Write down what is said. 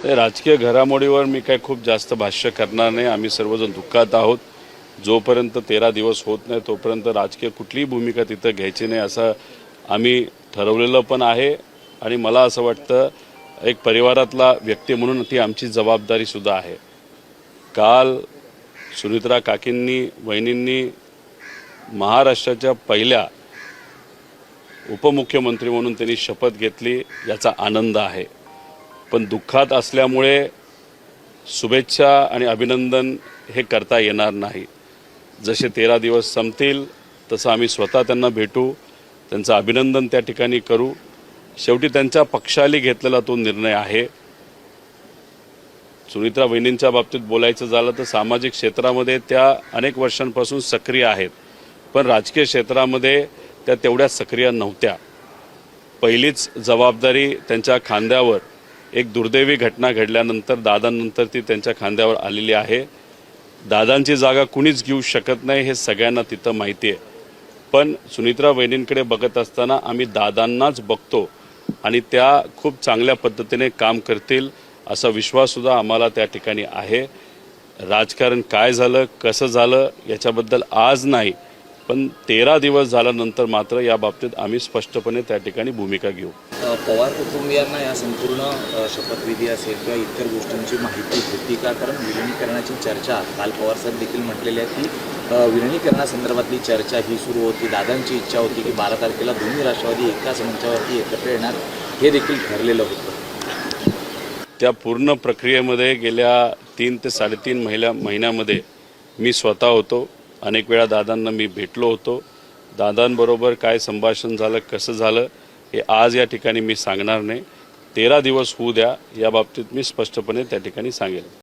राजकीय घडामोडीवर मी काही खूप जास्त भाष्य करणार नाही। आम्ही सर्वजण दुःखात आहोत। जोपर्यंत 13 दिवस होत नाही तोपर्यंत राजकीय कुठलीही भूमिका तिथं घ्यायची नाही असं आम्ही ठरवलेलं पण आहे। आणि मला असं वाटतं एक परिवारातला व्यक्ती म्हणून ती आमची जबाबदारी सुद्धा आहे। काल सुनित्रा काकींनी वहिनींनी महाराष्ट्राच्या पहिल्या उपमुख्यमंत्री म्हणून त्यांनी शपथ घेतली, याचा आनंद आहे। पण दुःखात असल्यामुळे शुभेच्छा आणि अभिनंदन हे करता येणार नाही। जसे 13 दिवस संपतील तसं आम्ही स्वतः त्यांना भेटू, त्यांचं अभिनंदन त्या ठिकाणी करू। शेवटी त्यांच्या पक्षाने घेतलेला तो निर्णय आहे। सुनित्रा वहिनींच्या बाबतीत बोलायचं झालं तर सामाजिक क्षेत्रामध्ये त्या अनेक वर्षांपासून सक्रिय आहेत, पण राजकीय क्षेत्रामध्ये त्या तेवढ्या सक्रिय नव्हत्या। पहिलीच जबाबदारी त्यांच्या खांद्यावर एक दुर्दैवी घटना घडल्यानंतर दादांनंतर ती त्यांच्या खांद्यावर आलेली आहे। दादांची जागा कुणीच घेऊ शकत नाही हे सगळ्यांना तिथं माहिती आहे। पण सुनित्रा वहिनींकडे बघत असताना आम्ही दादांनाच बघतो आणि त्या खूप चांगल्या पद्धतीने काम करतील असा विश्वास सुद्धा आम्हाला त्या ठिकाणी आहे। राजकारण काय झालं कसं झालं याच्याबद्दल आज नाही, पण 13 दिवस झाल्यानंतर मात्र या बाबतीत आम्ही स्पष्टपणे त्या ठिकाणी भूमिका घेऊ। पवार कुटुंबियांना या संपूर्ण शपथविधी असेल किंवा इतर गोष्टींची माहिती होती का? कारण विलिनीकरणाची चर्चा काल पवार साहेब देखील म्हटलेले आहेत की विलिनीकरणासंदर्भातली चर्चा ही सुरू होती। दादांची इच्छा होती की 12 तारखेला दोन्ही राष्ट्रवादी एकाच मंचावरती एकत्र येणार, हे देखील ठरलेलं होतं। त्या पूर्ण प्रक्रियेमध्ये गेल्या 3 ते 3.5 महिन्यामध्ये मी स्वतः होतो। अनेक वेळा दादांना मी भेटलो होतो। दादांबरोबर काय संभाषण झालं कसं झालं हे आज या ठिकाणी मी सांगणार नाही। 13 दिवस होऊ द्या, या बाबतीत मी स्पष्टपणे त्या ठिकाणी सांगेन।